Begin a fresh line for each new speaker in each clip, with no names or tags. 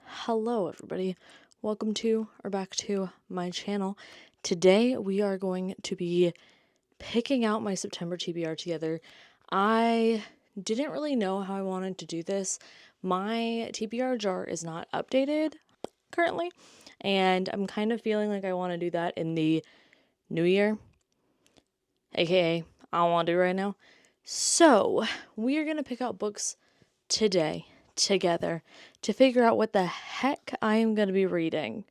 Hello everybody, welcome to or back to my channel. Today we are going to be picking out my September TBR together. I didn't really know how I wanted to do this. My TBR jar is not updated currently, and I'm kind of feeling like I want to do that in the new year, aka I don't want to do right now. So we are going to pick out books today together to figure out what the heck I am going to be reading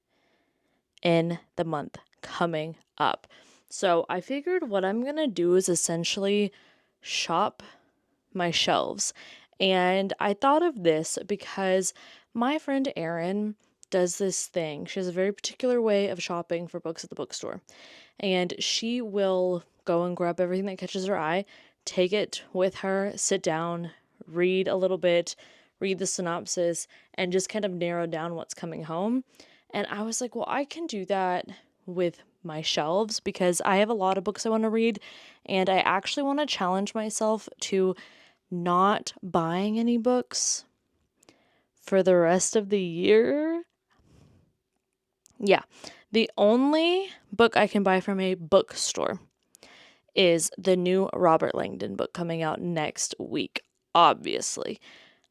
in the month coming up. So I figured what I'm going to do is essentially shop my shelves. And I thought of this because my friend Erin does this thing. She has a very particular way of shopping for books at the bookstore. And she will go and grab everything that catches her eye, take it with her, sit down, read a little bit, read the synopsis, and just kind of narrow down what's coming home. And I was like, well, I can do that with my shelves because I have a lot of books I want to read, and I actually want to challenge myself to not buying any books for the rest of the year. Yeah, the only book I can buy from a bookstore is the new Robert Langdon book coming out next week, obviously.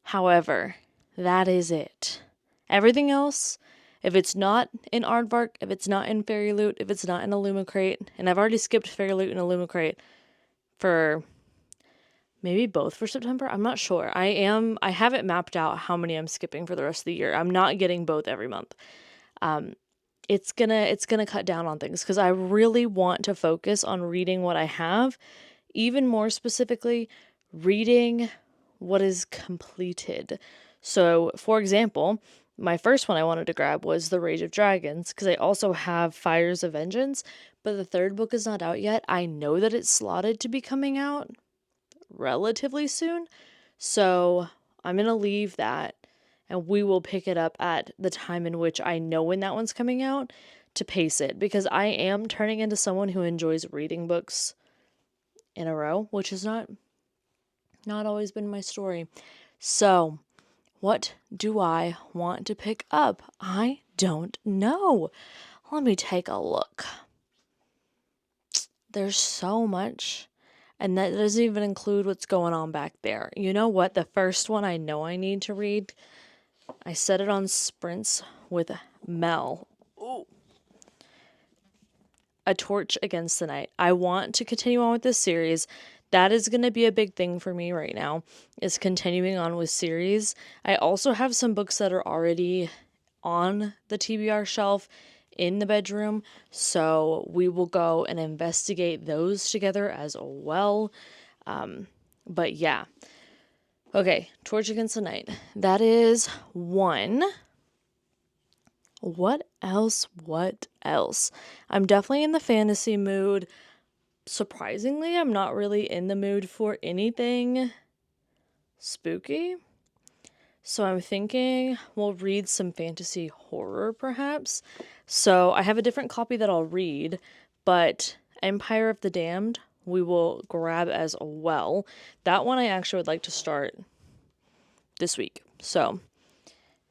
However, that is it. Everything else, if it's not in Aardvark, if it's not in Fairy Loot, if it's not in Illumicrate, and I've already skipped Fairy Loot and Illumicrate for maybe both for September. I'm not sure. I haven't mapped out how many I'm skipping for the rest of the year. I'm not getting both every month. It's gonna cut down on things because I really want to focus on reading what I have, even more specifically, reading what is completed. So, for example, my first one I wanted to grab was The Rage of Dragons because I also have Fires of Vengeance, but the third book is not out yet. I know that it's slotted to be coming out relatively soon, so I'm gonna leave that and we will pick it up at the time in which I know when that one's coming out to pace it, because I am turning into someone who enjoys reading books in a row, which has not always been my story. So, what do I want to pick up? I don't know. Let me take a look. There's so much, and that doesn't even include what's going on back there. You know what? The first one I know I need to read, I set it on sprints with Mel. Ooh. A Torch Against the Night. I want to continue on with this series. That is going to be a big thing for me right now, is continuing on with series. I also have some books that are already on the TBR shelf in the bedroom, so we will go and investigate those together as well. But yeah. Okay, Torch Against the Night. That is one. What else? I'm definitely in the fantasy mood. Surprisingly, I'm not really in the mood for anything spooky. So I'm thinking we'll read some fantasy horror, perhaps. So I have a different copy that I'll read, but Empire of the Damned we will grab as well. That one I actually would like to start this week. So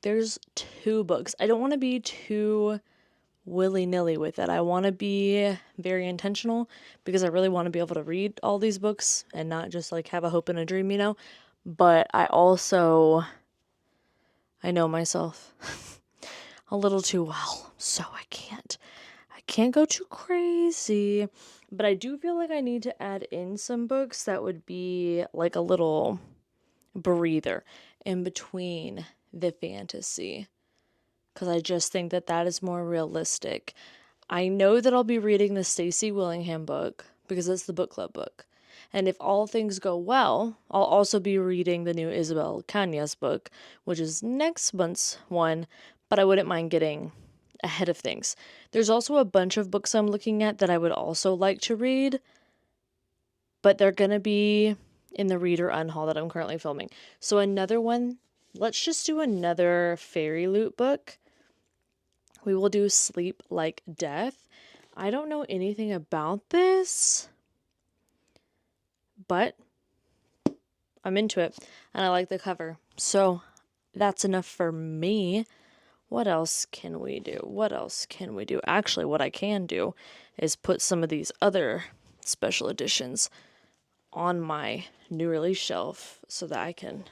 there's two books. I don't want to be too willy-nilly with it. I want to be very intentional because I really want to be able to read all these books and not just like have a hope and a dream, you know? But I know myself a little too well, so I can't go too crazy. But I do feel like I need to add in some books that would be like a little breather in between the fantasy, because I just think that is more realistic. I know that I'll be reading the Stacey Willingham book because it's the book club book. And if all things go well, I'll also be reading the new Isabel Cañas book, which is next month's one, but I wouldn't mind getting ahead of things. There's also a bunch of books I'm looking at that I would also like to read, but they're going to be in the reader unhaul that I'm currently filming. So another one, let's just do another Fairy Loot book. We will do Sleep Like Death. I don't know anything about this, but I'm into it and I like the cover. So that's enough for me. What else can we do? What else can we do? Actually, what I can do is put some of these other special editions on my new release shelf so that I can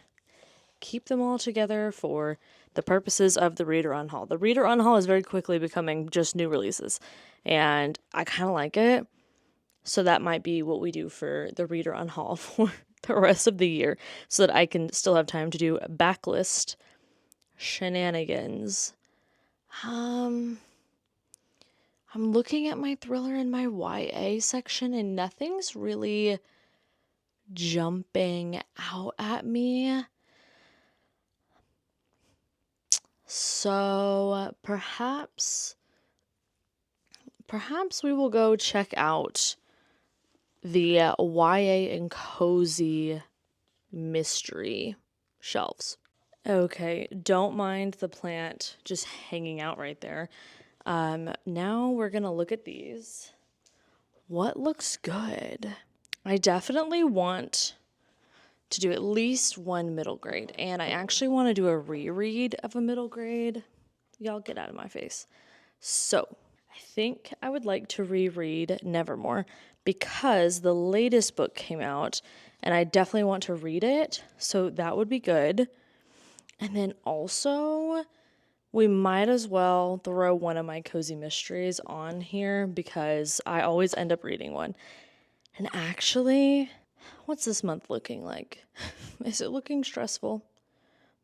keep them all together for the purposes of the Reader Unhaul. The Reader Unhaul is very quickly becoming just new releases, and I kind of like it. So that might be what we do for the Reader Unhaul for the rest of the year, so that I can still have time to do backlist shenanigans. I'm looking at my thriller and my YA section, and nothing's really jumping out at me. So perhaps we will go check out the YA and cozy mystery shelves. Okay, don't mind the plant just hanging out right there. Now we're gonna look at these. What looks good? I definitely want to do at least one middle grade, and I actually want to do a reread of a middle grade. Y'all get out of my face. So, I think I would like to reread Nevermore because the latest book came out and I definitely want to read it, so that would be good. And then also, we might as well throw one of my cozy mysteries on here because I always end up reading one. And actually, what's this month looking like? Is it looking stressful?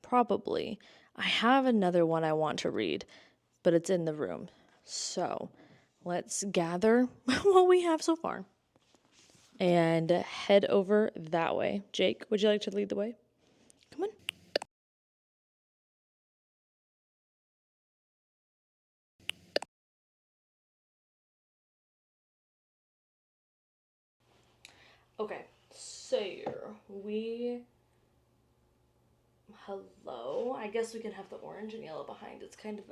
Probably. I have another one I want to read, but it's in the room. So let's gather what we have so far and head over that way. Jake, would you like to lead the way? Come on. Okay, so hello. I guess we can have the orange and yellow behind. It's kind of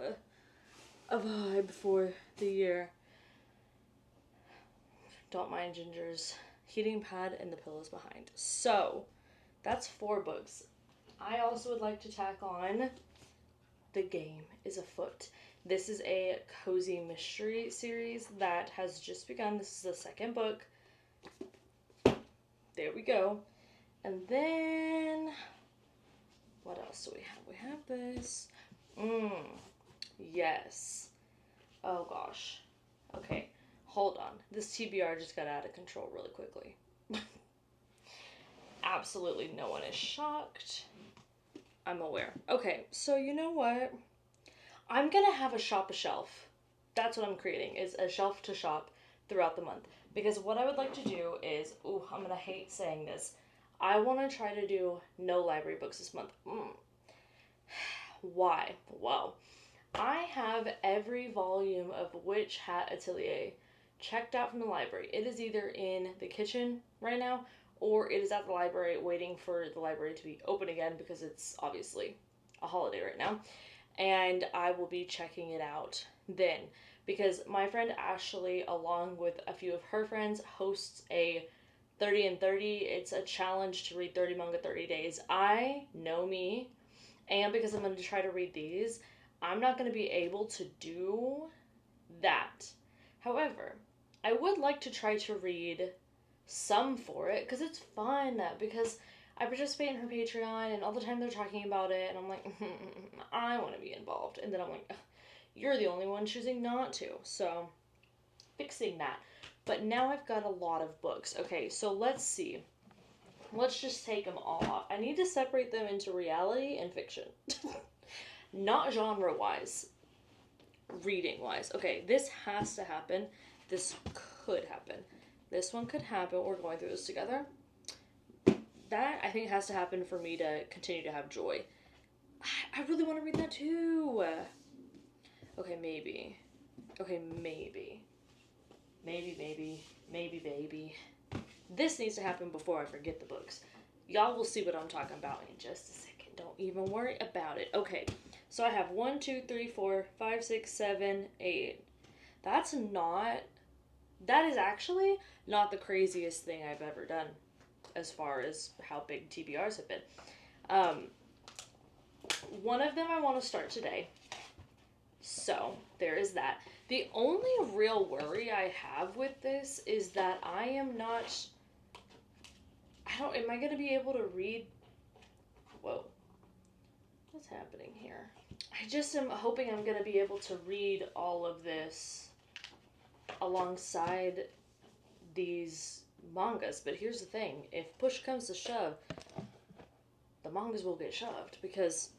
a vibe for the year. Don't mind Ginger's heating pad and the pillows behind. So, that's 4 books. I also would like to tack on The Game is Afoot. This is a cozy mystery series that has just begun. This is the second book. There we go. And then, what else do we have? We have this. Yes. Oh gosh. Okay, hold on. This TBR just got out of control really quickly. Absolutely no one is shocked. I'm aware. Okay, so you know what? I'm gonna have a shop a shelf. That's what I'm creating, is a shelf to shop throughout the month. Because what I would like to do is, I'm gonna hate saying this. I want to try to do no library books this month. Why? Well, I have every volume of Witch Hat Atelier checked out from the library. It is either in the kitchen right now, or it is at the library waiting for the library to be open again because it's obviously a holiday right now. And I will be checking it out then, because my friend Ashley, along with a few of her friends, hosts a 30 and 30. It's a challenge to read 30 manga 30 days. I know me, and because I'm going to try to read these, I'm not going to be able to do that. However, I would like to try to read some for it because it's fun, because I participate in her Patreon and all the time they're talking about it and I'm like, I want to be involved. And then I'm like, you're the only one choosing not to. So, fixing that. But now I've got a lot of books. Okay, so let's see. Let's just take them all off. I need to separate them into reality and fiction. Not genre-wise. Reading-wise. Okay, this has to happen. This could happen. This one could happen. We're going through this together. That, I think, has to happen for me to continue to have joy. I really want to read that too. Okay, maybe. Okay, maybe. Maybe, baby. This needs to happen before I forget the books. Y'all will see what I'm talking about in just a second. Don't even worry about it. Okay, so I have 1, 2, 3, 4, 5, 6, 7, 8. That is actually not the craziest thing I've ever done as far as how big TBRs have been. one of them I want to start today. So there is that. The only real worry I have with this is that I am not, am I going to be able to read? Whoa. What's happening here? I just am hoping I'm going to be able to read all of this alongside these mangas. But here's the thing. If push comes to shove, the mangas will get shoved because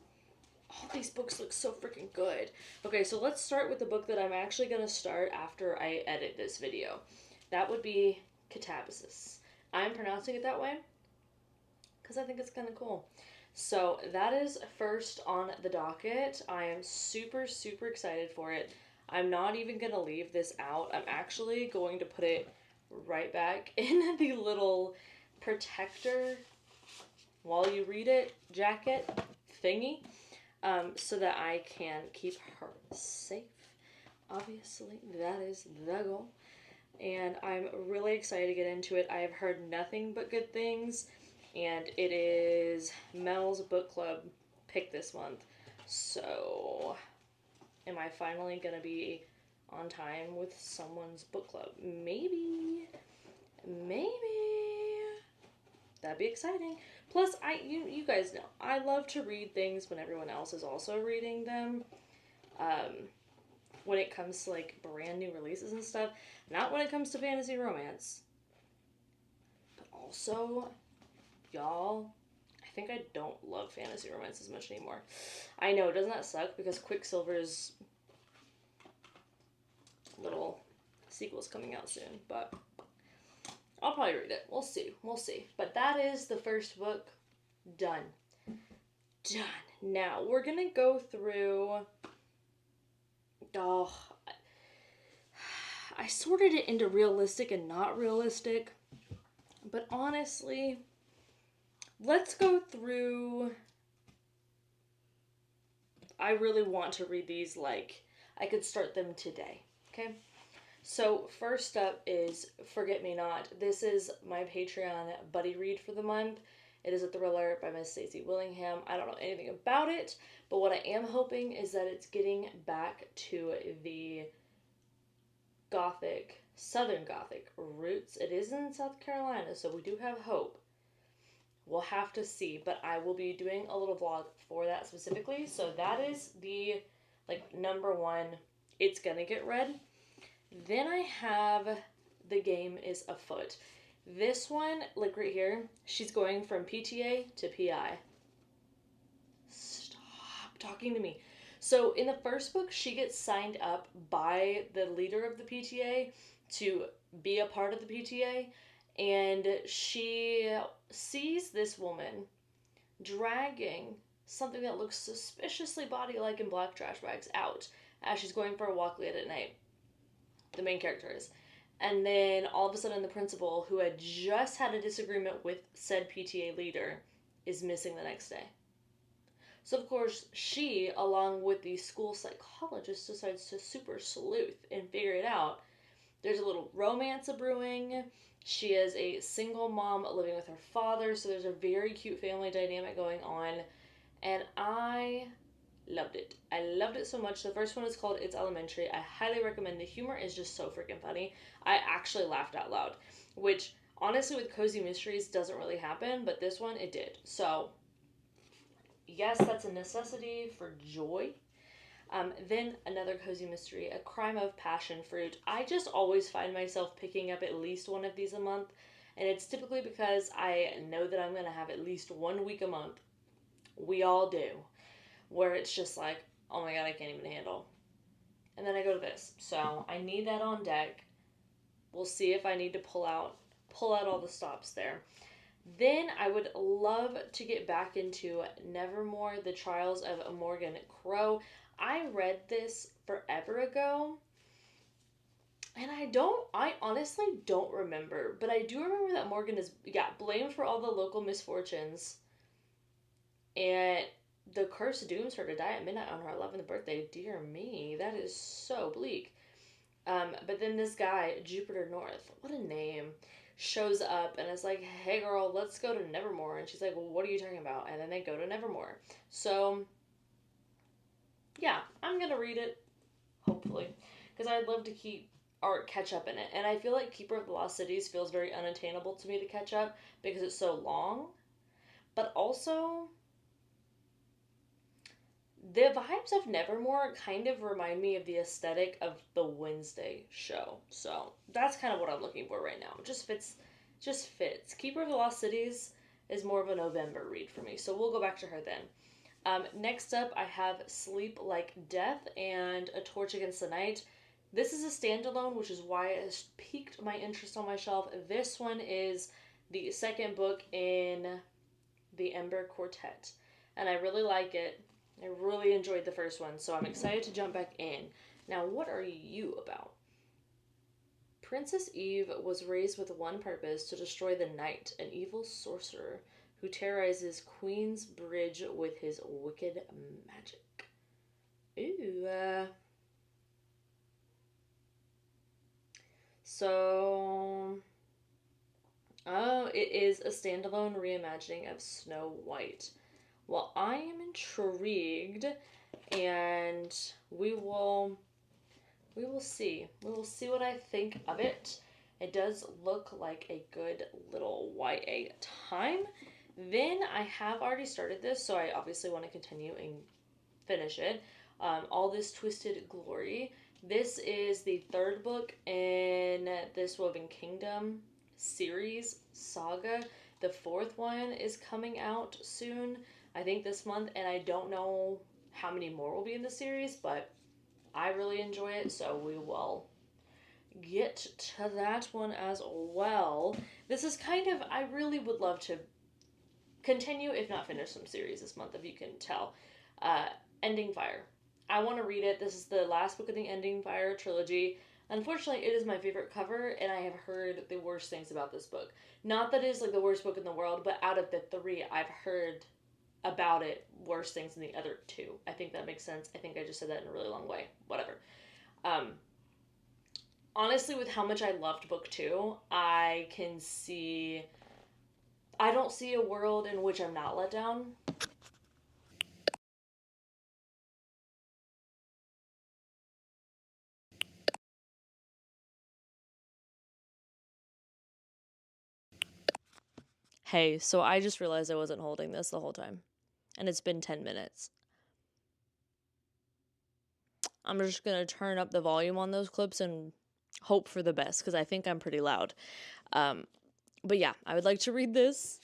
all these books look so freaking good. Okay, so let's start with the book that I'm actually going to start after I edit this video. That would be Catabasis. I'm pronouncing it that way because I think it's kind of cool. So that is first on the docket. I am super, super excited for it. I'm not even going to leave this out. I'm actually going to put it right back in the little protector while you read it jacket thingy, so that I can keep her safe. Obviously, that is the goal. And I'm really excited to get into it. I have heard nothing but good things. And it is Mel's book club pick this month. So, am I finally going to be on time with someone's book club? Maybe. That'd be exciting. Plus, you guys know, I love to read things when everyone else is also reading them. When it comes to, like, brand new releases and stuff. Not when it comes to fantasy romance. But also, y'all, I think I don't love fantasy romance as much anymore. I know, doesn't that suck? Because Quicksilver's little sequel's coming out soon, but I'll probably read it. We'll see. But that is the first book done. Now, we're going to go through... I sorted it into realistic and not realistic. But honestly, let's go through... I really want to read these like I could start them today. Okay? So, first up is Forget Me Not. This is my Patreon buddy read for the month. It is a thriller by Miss Stacey Willingham. I don't know anything about it, but what I am hoping is that it's getting back to the Gothic, Southern Gothic roots. It is in South Carolina, so we do have hope. We'll have to see, but I will be doing a little vlog for that specifically. So that is the, number one, it's gonna get read. Then I have The Game is Afoot. This one, right here, she's going from PTA to PI. Stop talking to me. So in the first book, she gets signed up by the leader of the PTA to be a part of the PTA, and she sees this woman dragging something that looks suspiciously body-like in black trash bags out as she's going for a walk late at night. The main character is. And then all of a sudden the principal, who had just had a disagreement with said PTA leader, is missing the next day. So of course she, along with the school psychologist, decides to super sleuth and figure it out. There's a little romance brewing. She is a single mom living with her father, so there's a very cute family dynamic going on. And I loved it. I loved it so much. The first one is called It's Elementary. I highly recommend. The humor is just so freaking funny. I actually laughed out loud, which honestly with cozy mysteries doesn't really happen, but this one it did. So yes, that's a necessity for joy. Then another cozy mystery, A Crime of Passion Fruit. I just always find myself picking up at least one of these a month, and it's typically because I know that I'm going to have at least 1 week a month. We all do. Where it's just like, oh my god, I can't even handle. And then I go to this. So I need that on deck. We'll see if I need to pull out all the stops there. Then I would love to get back into Nevermore, The Trials of Morgan Crow. I read this forever ago. And I honestly don't remember. But I do remember that Morgan is, blamed for all the local misfortunes. And the curse dooms her to die at midnight on her 11th birthday. Dear me, that is so bleak. But then this guy, Jupiter North, what a name, shows up and is like, hey girl, let's go to Nevermore. And she's like, well, what are you talking about? And then they go to Nevermore. So yeah, I'm gonna read it, hopefully, because I'd love to keep or catch up in it. And I feel like Keeper of the Lost Cities feels very unattainable to me to catch up because it's so long. But also, the vibes of Nevermore kind of remind me of the aesthetic of the Wednesday show. So that's kind of what I'm looking for right now. It just fits. Just fits. Keeper of the Lost Cities is more of a November read for me, so we'll go back to her then. Next up, I have Sleep Like Death and A Torch Against the Night. This is a standalone, which is why it has piqued my interest on my shelf. This one is the second book in the Ember Quartet, and I really like it. I really enjoyed the first one, so I'm excited to jump back in. Now, what are you about? Princess Eve was raised with one purpose: to destroy the Knight, an evil sorcerer who terrorizes Queen's Bridge with his wicked magic. Ooh. So. Oh, it is a standalone reimagining of Snow White. Well, I am intrigued, and we will we will see. We will see what I think of it. It does look like a good little YA time. Then I have already started this, so I obviously want to continue and finish it. All This Twisted Glory. This is the third book in this Woven Kingdom series saga. The fourth one is coming out soon, I think this month, and I don't know how many more will be in the series, but I really enjoy it, so we will get to that one as well. This is kind of, I really would love to continue, if not finish, some series this month, if you can tell. Uh, Ending Fire. I want to read it. This is the last book of the Ending Fire trilogy. Unfortunately, it is my favorite cover, and I have heard the worst things about this book. Not that it is like the worst book in the world, but out of the three, I've heard about it worse things than the other two. I think that makes sense. I think I just said that in a really long way. Whatever. Um, Honestly, with how much I loved book two, I can see. I don't see a world in which I'm not let down. Hey, so I just realized I wasn't holding this the whole time, and it's been 10 minutes. I'm just going to turn up the volume on those clips and hope for the best, because I think I'm pretty loud. But yeah, I would like to read this.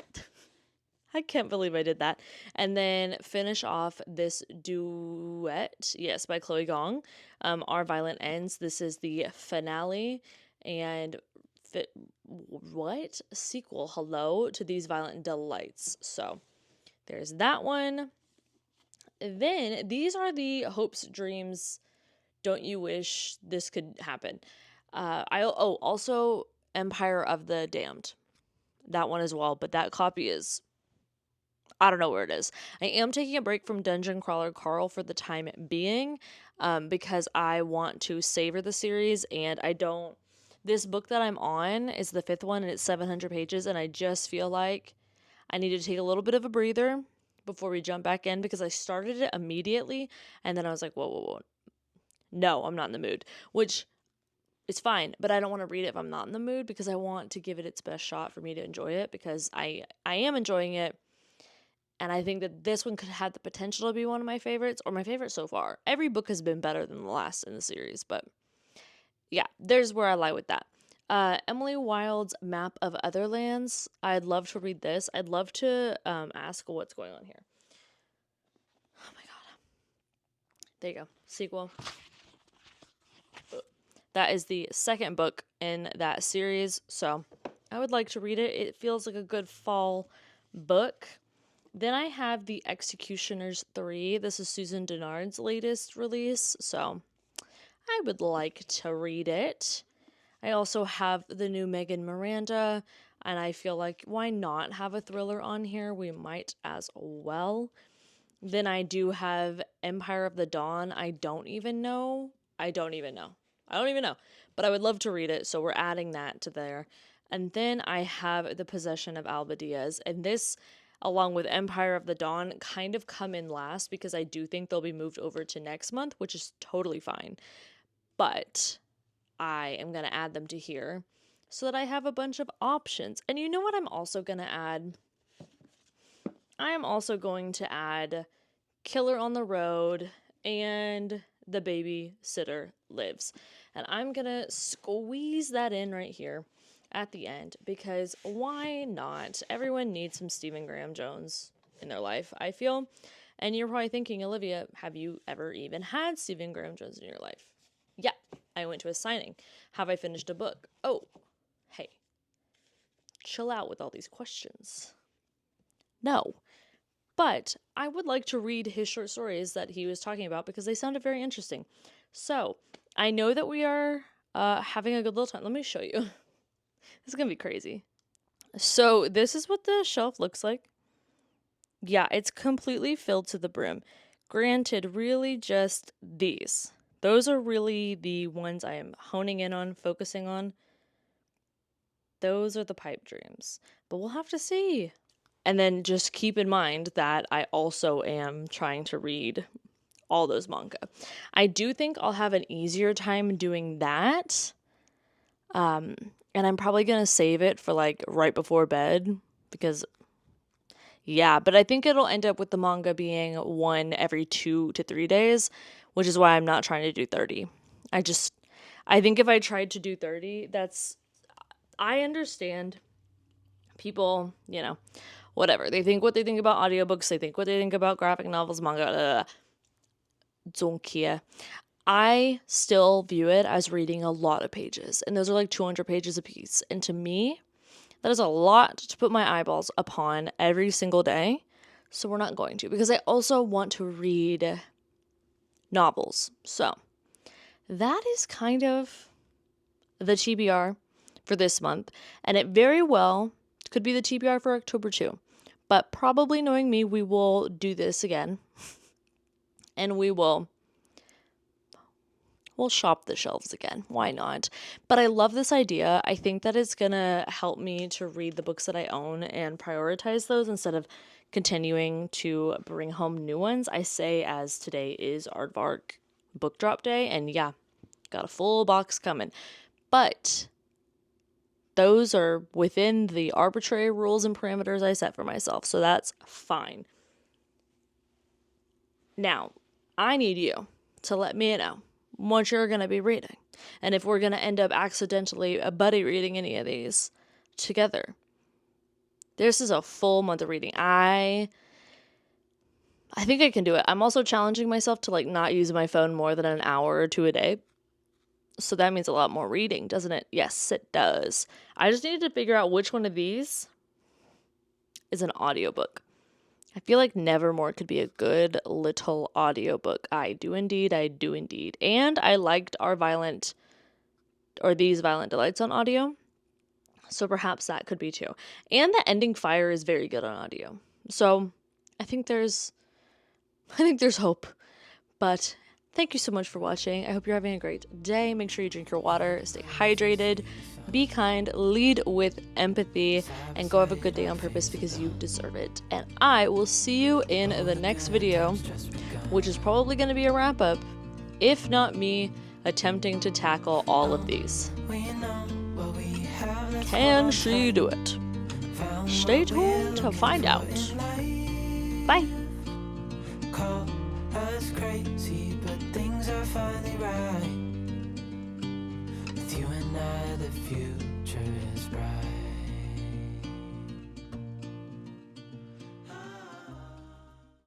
I can't believe I did that. And then finish off this duet, yes, by Chloe Gong. Our Violent Ends. This is the finale and what sequel? Hello to These Violent Delights. So there's that one. Then these are the hopes, dreams. Don't you wish this could happen? Also Empire of the Damned. That one as well, but that copy is, I don't know where it is. I am taking a break from Dungeon Crawler Carl for the time being, because I want to savor the series, and I don't. This book that I'm on is the fifth one, and it's 700 pages, and I just feel like I need to take a little bit of a breather before we jump back in, because I started it immediately, and then I was like, whoa, whoa, whoa. No, I'm not in the mood, which is fine, but I don't want to read it if I'm not in the mood, because I want to give it its best shot for me to enjoy it, because I am enjoying it. And I think that this one could have the potential to be one of my favorites, or my favorite so far. Every book has been better than the last in the series, but yeah, there's where I lie with that. Emily Wilde's Map of Otherlands. I'd love to read this. I'd love to ask what's going on here. Oh my god. There you go. Sequel. That is the second book in that series, so I would like to read it. It feels like a good fall book. Then I have The Executioners 3. This is Susan Dennard's latest release, so I would like to read it. I also have the new Megan Miranda, and I feel like why not have a thriller on here? We might as well. Then I do have Empire of the Dawn. I don't even know. But I would love to read it, so we're adding that to there. And then I have The Possession of Alba Diaz. And this, along with Empire of the Dawn, kind of come in last because I do think they'll be moved over to next month, which is totally fine. But I am going to add them to here so that I have a bunch of options. And you know what I'm also going to add? I am also going to add Killer on the Road and The Babysitter Lives. And I'm going to squeeze that in right here at the end because why not? Everyone needs some Stephen Graham Jones in their life, I feel. And you're probably thinking, Olivia, have you ever even had Stephen Graham Jones in your life? Yeah, I went to a signing. Have I finished a book? Oh, hey, chill out with all these questions. No. But I would like to read his short stories that he was talking about because they sounded very interesting. So, I know that we are having a good little time. Let me show you. This is going to be crazy. So, this is what the shelf looks like. Yeah, it's completely filled to the brim. Granted, really just these. Those are really the ones I am honing in on, focusing on. Those are the pipe dreams. But we'll have to see. And then just keep in mind that I also am trying to read all those manga. I do think I'll have an easier time doing that. And I'm probably going to save it for like right before bed because, yeah, but I think it'll end up with the manga being one every 2 to 3 days, which is why I'm not trying to do 30. I think if I tried to do 30, I understand people, whatever. They think what they think about audiobooks. They think what they think about graphic novels, manga. Don't care. I still view it as reading a lot of pages. And those are like 200 pages a piece. And to me, that is a lot to put my eyeballs upon every single day. So we're not going to. Because I also want to read novels. So that is kind of the TBR for this month. And it very well could be the TBR for October too. But probably knowing me, we will do this again. And we'll shop the shelves again. Why not? But I love this idea. I think that it's going to help me to read the books that I own and prioritize those instead of continuing to bring home new ones. I say as today is Aardvark book drop day. And yeah, got a full box coming. But those are within the arbitrary rules and parameters I set for myself. So that's fine. Now, I need you to let me know what you're going to be reading. And if we're going to end up accidentally buddy reading any of these together. This is a full month of reading. I think I can do it. I'm also challenging myself to not use my phone more than an hour or 2 a day. So that means a lot more reading, doesn't it? Yes, it does. I just needed to figure out which one of these is an audiobook. I feel like Nevermore could be a good little audiobook. I do indeed. And I liked these Violent Delights on audio. So perhaps that could be too. And the ending Fire is very good on audio. So I think there's hope. But thank you so much for watching. I hope you're having a great day. Make sure you drink your water, stay hydrated, be kind, lead with empathy, and go have a good day on purpose because you deserve it. And I will see you in the next video, which is probably going to be a wrap-up, if not me attempting to tackle all of these. Can she do it? Stay tuned to find out. Bye.
Call us crazy, but things are finally right. With you and I, the future is bright.